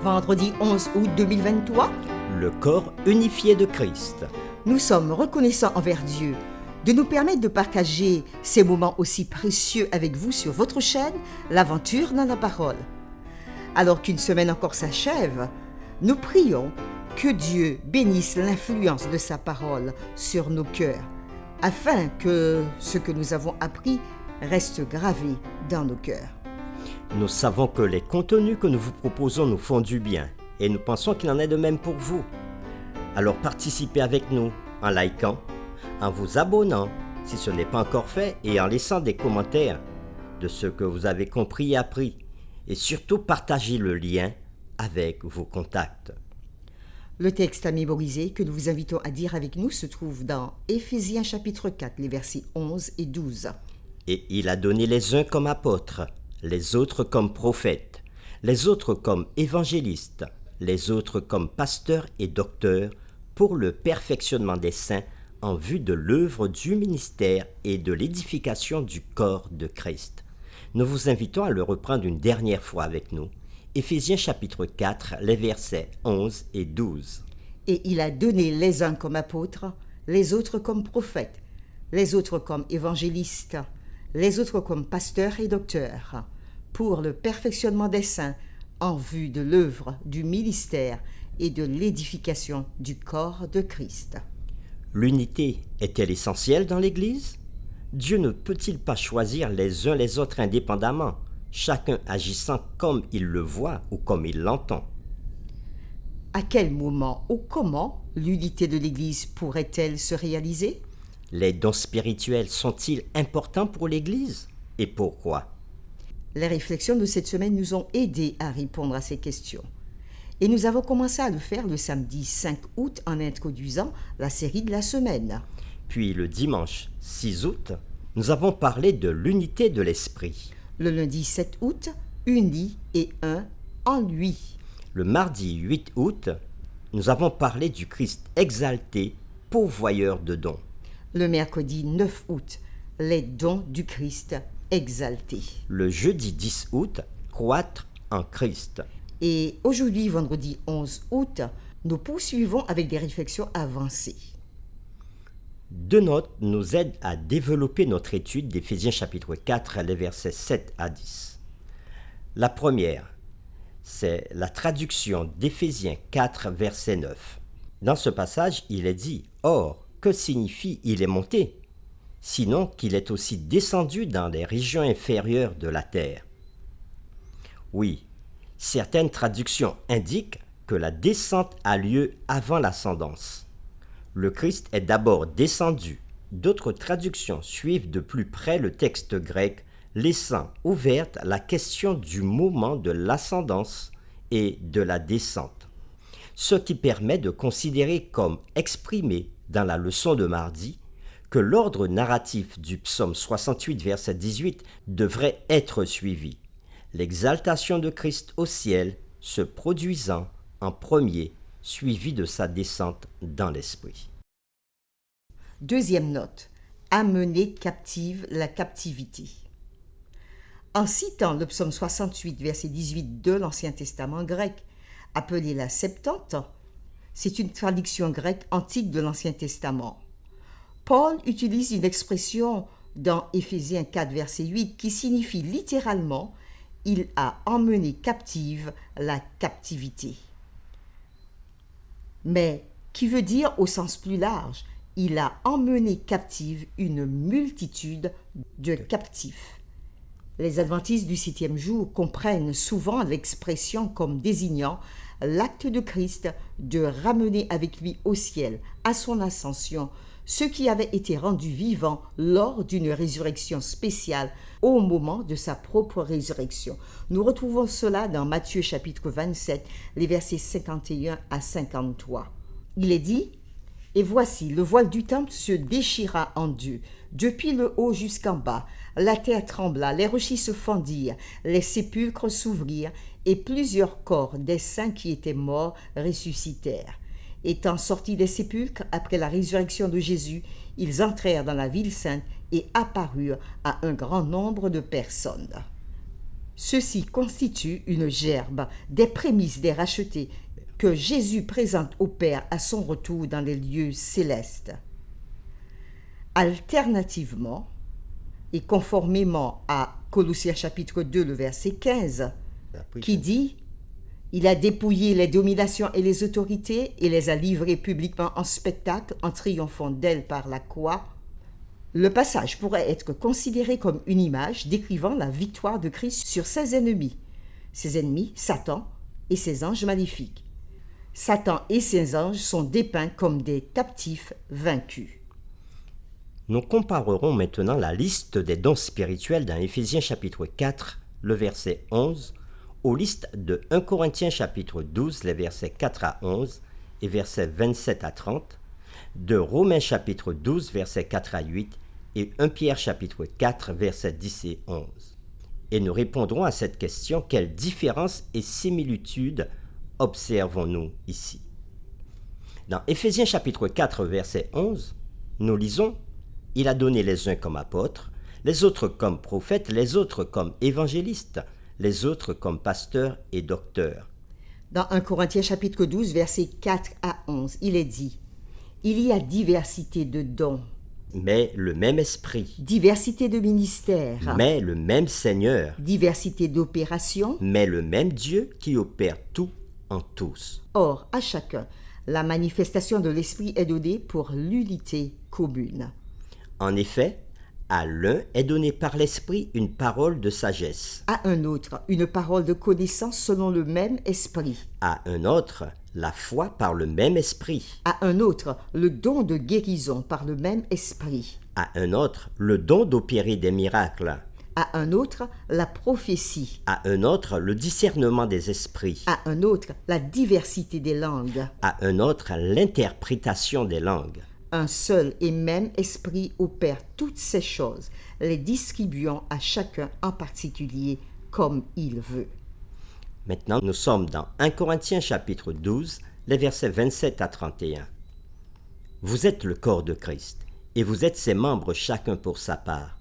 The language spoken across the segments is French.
Vendredi 11 août 2023, Le corps unifié de Christ. nous sommes reconnaissants envers Dieu de nous permettre de partager ces moments aussi précieux avec vous sur votre chaîne, L'Aventure dans la Parole. Alors qu'une semaine encore s'achève, nous prions que Dieu bénisse l'influence de sa parole sur nos cœurs, afin que ce que nous avons appris reste gravé dans nos cœurs. Nous savons que les contenus que nous vous proposons nous font du bien et nous pensons qu'il en est de même pour vous. Alors participez avec nous en likant, en vous abonnant si ce n'est pas encore fait et en laissant des commentaires de ce que vous avez compris et appris. Et surtout partagez le lien avec vos contacts. Le texte à mémoriser que nous vous invitons à dire avec nous se trouve dans Éphésiens chapitre 4, les versets 11 et 12. Et il a donné les uns comme apôtres, les autres comme prophètes, les autres comme évangélistes, les autres comme pasteurs et docteurs, pour le perfectionnement des saints en vue de l'œuvre du ministère et de l'édification du corps de Christ. Nous vous invitons à le reprendre une dernière fois avec nous. Éphésiens chapitre 4, les versets 11 et 12. Et il a donné les uns comme apôtres, les autres comme prophètes, les autres comme évangélistes, les autres comme pasteurs et docteurs, pour le perfectionnement des saints en vue de l'œuvre du ministère et de l'édification du corps de Christ. L'unité est-elle essentielle dans l'Église? Dieu ne peut-il pas choisir les uns les autres indépendamment, chacun agissant comme il le voit ou comme il l'entend? À quel moment ou comment l'unité de l'Église pourrait-elle se réaliser? Les dons spirituels sont-ils importants pour l'Église? Et pourquoi? Les réflexions de cette semaine nous ont aidés à répondre à ces questions. Et nous avons commencé à le faire le samedi 5 août en introduisant la série de la semaine. Puis le dimanche 6 août, nous avons parlé de l'unité de l'esprit. Le lundi 7 août, unis et un en lui. Le mardi 8 août, nous avons parlé du Christ exalté, pourvoyeur de dons. Le mercredi 9 août, les dons du Christ exalté. Le jeudi 10 août, croître en Christ. Et aujourd'hui, vendredi 11 août, nous poursuivons avec des réflexions avancées. Deux notes nous aident à développer notre étude d'Éphésiens chapitre 4, les versets 7 à 10. La première, c'est la traduction d'Éphésiens 4, verset 9. Dans ce passage, il est dit « Or, que signifie « il est monté » sinon qu'il est aussi descendu dans les régions inférieures de la terre. Oui, certaines traductions indiquent que la descente a lieu avant l'ascendance. Le Christ est d'abord descendu. D'autres traductions suivent de plus près le texte grec, laissant ouverte la question du moment de l'ascendance et de la descente. Ce qui permet de considérer comme exprimé dans la leçon de mardi que l'ordre narratif du psaume 68, verset 18 devrait être suivi. L'exaltation de Christ au ciel se produisant en premier, suivi de sa descente dans l'esprit. Deuxième note, amener captive la captivité. En citant le psaume 68, verset 18 de l'Ancien Testament grec, appelé la Septante, c'est une traduction grecque antique de l'Ancien Testament. Paul utilise une expression dans Éphésiens 4, verset 8 qui signifie littéralement « il a emmené captive la captivité ». Mais qui veut dire au sens plus large « il a emmené captive une multitude de captifs ». Les adventistes du 7e jour comprennent souvent l'expression comme désignant l'acte de Christ de ramener avec lui au ciel, à son ascension, ceux qui avaient été rendus vivants lors d'une résurrection spéciale au moment de sa propre résurrection. Nous retrouvons cela dans Matthieu chapitre 27, les versets 51 à 53. Il est dit « Et voici, le voile du temple se déchira en deux, depuis le haut jusqu'en bas. La terre trembla, les rochers se fendirent, les sépulcres s'ouvrirent, et plusieurs corps des saints qui étaient morts ressuscitèrent. Étant sortis des sépulcres après la résurrection de Jésus, ils entrèrent dans la ville sainte et apparurent à un grand nombre de personnes. » Ceci constitue une gerbe des prémices des rachetés que Jésus présente au Père à son retour dans les lieux célestes. Alternativement, et conformément à Colossiens chapitre 2, le verset 15, qui dit « Il a dépouillé les dominations et les autorités et les a livrées publiquement en spectacle en triomphant d'elles par la croix », le passage pourrait être considéré comme une image décrivant la victoire de Christ sur ses ennemis, Satan et ses anges maléfiques. Satan et ses anges sont dépeints comme des captifs vaincus. Nous comparerons maintenant la liste des dons spirituels dans Éphésiens chapitre 4, le verset 11, aux listes de 1 Corinthiens chapitre 12, les versets 4 à 11 et versets 27 à 30, de Romains chapitre 12, versets 4 à 8 et 1 Pierre chapitre 4, versets 10 et 11. Et nous répondrons à cette question: quelles différences et similitudes observons-nous ici? Dans Éphésiens chapitre 4, verset 11, nous lisons: « Il a donné les uns comme apôtres, les autres comme prophètes, les autres comme évangélistes, les autres comme pasteurs et docteurs. » Dans 1 Corinthiens chapitre 12, versets 4 à 11, il est dit: « Il y a diversité de dons, Mais le même esprit, diversité de ministères, mais le même Seigneur, diversité d'opérations. mais le même Dieu qui opère tout en tous. » Or, à chacun, la manifestation de l'Esprit est donnée pour l'unité commune. En effet, à l'un est donné par l'Esprit une parole de sagesse, À un autre, une parole de connaissance selon le même esprit. à un autre la foi par le même Esprit, À un autre, le don de guérison par le même esprit. à un autre le don d'opérer des miracles, À un autre, la prophétie. à un autre le discernement des esprits, À un autre, la diversité des langues. à un autre l'interprétation des langues. Un seul et même esprit opère toutes ces choses, les distribuant à chacun en particulier comme il veut. Maintenant, nous sommes dans 1 Corinthiens chapitre 12, les versets 27 à 31. Vous êtes le corps de Christ, et vous êtes ses membres chacun pour sa part.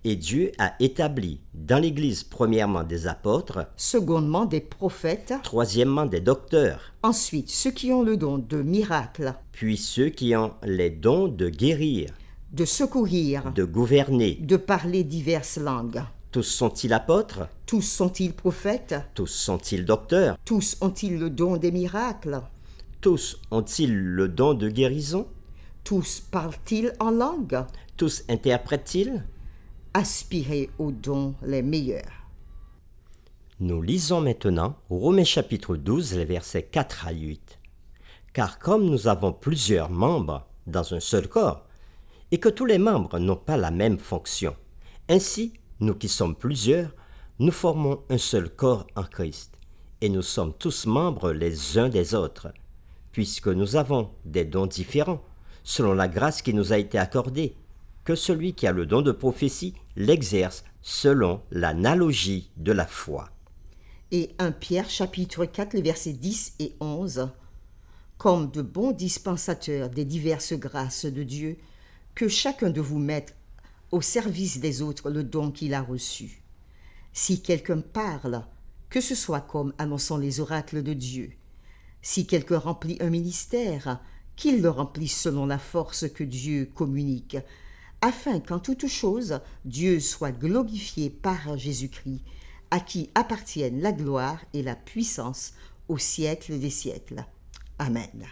Et Dieu a établi dans l'Église premièrement des apôtres, Secondement, des prophètes. troisièmement des docteurs, Ensuite, ceux qui ont le don de miracles, puis ceux qui ont les dons de guérir, de secourir, de gouverner. de parler diverses langues. Tous sont-ils apôtres? Tous sont-ils prophètes? Tous sont-ils docteurs? Tous ont-ils le don des miracles? Tous ont-ils le don de guérison? Tous parlent-ils en langue? Tous interprètent-ils? Aspirez aux dons les meilleurs. Nous lisons maintenant Romains chapitre 12, les versets 4 à 8. Car comme nous avons plusieurs membres dans un seul corps, et que tous les membres n'ont pas la même fonction, ainsi, nous qui sommes plusieurs, nous formons un seul corps en Christ, et nous sommes tous membres les uns des autres, puisque nous avons des dons différents, selon la grâce qui nous a été accordée, que celui qui a le don de prophétie l'exerce selon l'analogie de la foi. Et 1 Pierre chapitre 4, les versets 10 et 11. Comme de bons dispensateurs des diverses grâces de Dieu, que chacun de vous mette au service des autres le don qu'il a reçu. Si quelqu'un parle, que ce soit comme annonçant les oracles de Dieu. Si quelqu'un remplit un ministère, qu'il le remplisse selon la force que Dieu communique, afin qu'en toutes choses, Dieu soit glorifié par Jésus-Christ, à qui appartiennent la gloire et la puissance au siècle des siècles. Amen.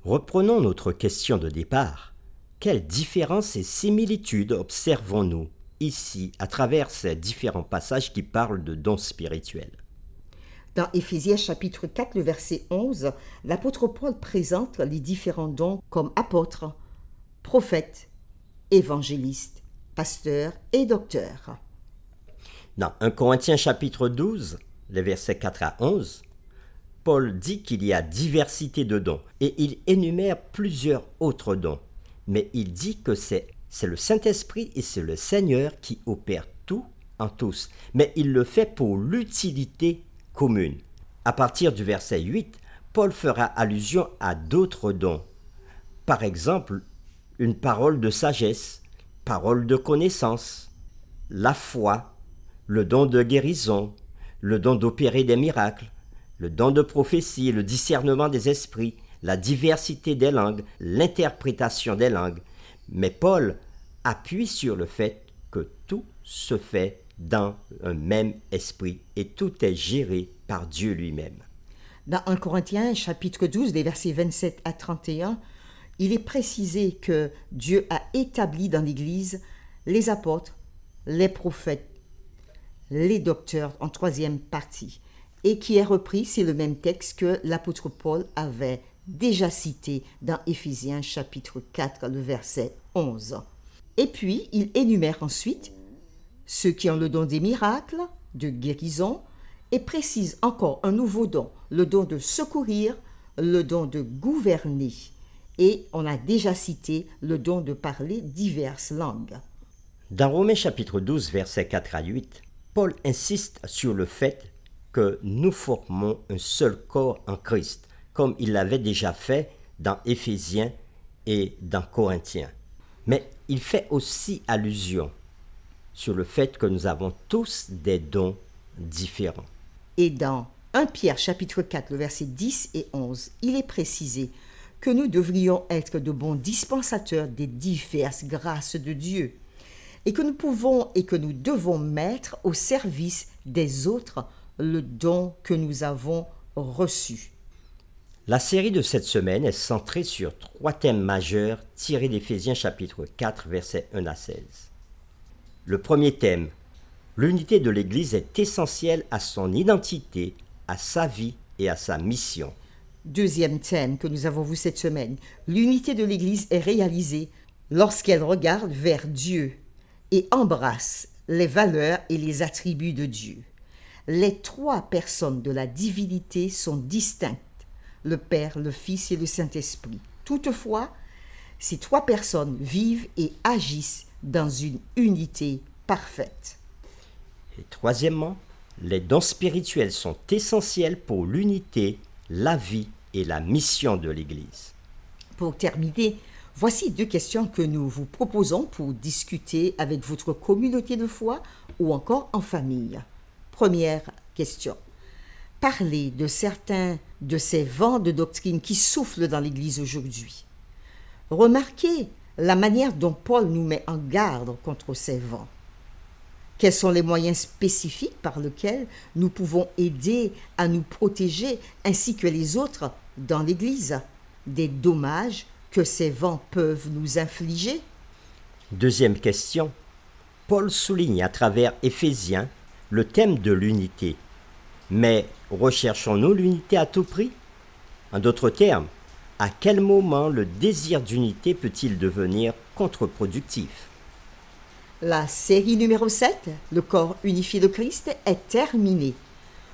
Reprenons notre question de départ. Quelles différences et similitudes observons-nous ici à travers ces différents passages qui parlent de dons spirituels? Dans Éphésiens chapitre 4, le verset 11, l'apôtre Paul présente les différents dons comme apôtres, prophètes, évangélistes, pasteurs et docteurs. Dans 1 Corinthiens chapitre 12, les versets 4 à 11, Paul dit qu'il y a diversité de dons et il énumère plusieurs autres dons. Mais il dit que c'est le Saint-Esprit et c'est le Seigneur qui opère tout en tous. Mais il le fait pour l'utilité commune. À partir du verset 8, Paul fera allusion à d'autres dons. Par exemple, une parole de sagesse, parole de connaissance, la foi, le don de guérison, le don d'opérer des miracles, le don de prophétie, le discernement des esprits, la diversité des langues, l'interprétation des langues. Mais Paul appuie sur le fait que tout se fait dans un même esprit et tout est géré par Dieu lui-même. Dans 1 Corinthiens, chapitre 12, des versets 27 à 31, il est précisé que Dieu a établi dans l'Église les apôtres, les prophètes, les docteurs en troisième partie, et qui est repris, c'est le même texte que l'apôtre Paul avait déjà cité dans Éphésiens chapitre 4, le verset 11. Et puis, il énumère ensuite ceux qui ont le don des miracles, de guérison, et précise encore un nouveau don, le don de secourir, le don de gouverner. Et on a déjà cité le don de parler diverses langues. Dans Romains chapitre 12, versets 4 à 8, Paul insiste sur le fait que nous formons un seul corps en Christ, comme il l'avait déjà fait dans Éphésiens et dans Corinthiens. Mais il fait aussi allusion sur le fait que nous avons tous des dons différents. Et dans 1 Pierre chapitre 4, le verset 10 et 11, il est précisé que nous devrions être de bons dispensateurs des diverses grâces de Dieu et que nous pouvons et que nous devons mettre au service des autres le don que nous avons reçu. La série de cette semaine est centrée sur 3 thèmes majeurs tirés d'Éphésiens chapitre 4, versets 1 à 16. Le premier thème, l'unité de l'Église est essentielle à son identité, à sa vie et à sa mission. Deuxième thème que nous avons vu cette semaine, l'unité de l'Église est réalisée lorsqu'elle regarde vers Dieu et embrasse les valeurs et les attributs de Dieu. Les 3 personnes de la divinité sont distinctes, le Père, le Fils et le Saint-Esprit. Toutefois, ces 3 personnes vivent et agissent dans une unité parfaite. Et troisièmement, les dons spirituels sont essentiels pour l'unité, la vie et la mission de l'Église. Pour terminer, voici 2 questions que nous vous proposons pour discuter avec votre communauté de foi ou encore en famille. Première question. Parlez de certains de ces vents de doctrine qui soufflent dans l'Église aujourd'hui. Remarquez la manière dont Paul nous met en garde contre ces vents. Quels sont les moyens spécifiques par lesquels nous pouvons aider à nous protéger ainsi que les autres dans l'Église des dommages que ces vents peuvent nous infliger? Deuxième question. Paul souligne à travers Éphésiens le thème de l'unité. Mais recherchons-nous l'unité à tout prix? En d'autres termes, à quel moment le désir d'unité peut-il devenir contre-productif? La série numéro 7, le corps unifié de Christ, est terminée.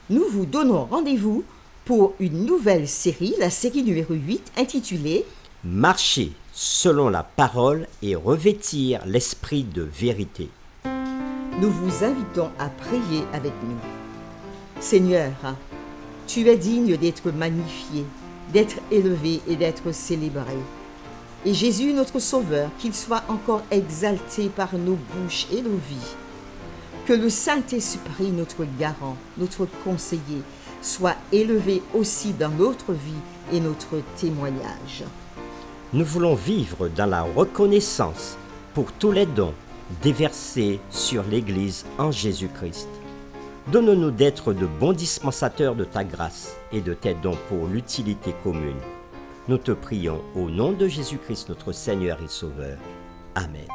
Nous vous donnons rendez-vous pour une nouvelle série, la série numéro 8, intitulée « Marcher selon la parole et revêtir l'esprit de vérité ». Nous vous invitons à prier avec nous. Seigneur, tu es digne d'être magnifié, d'être élevé et d'être célébré. Et Jésus, notre Sauveur, qu'il soit encore exalté par nos bouches et nos vies. Que le Saint-Esprit, notre garant, notre conseiller, soit élevé aussi dans notre vie et notre témoignage. Nous voulons vivre dans la reconnaissance pour tous les dons déversés sur l'Église en Jésus-Christ. Donne-nous d'être de bons dispensateurs de ta grâce et de tes dons pour l'utilité commune. Nous te prions au nom de Jésus-Christ, notre Seigneur et Sauveur. Amen.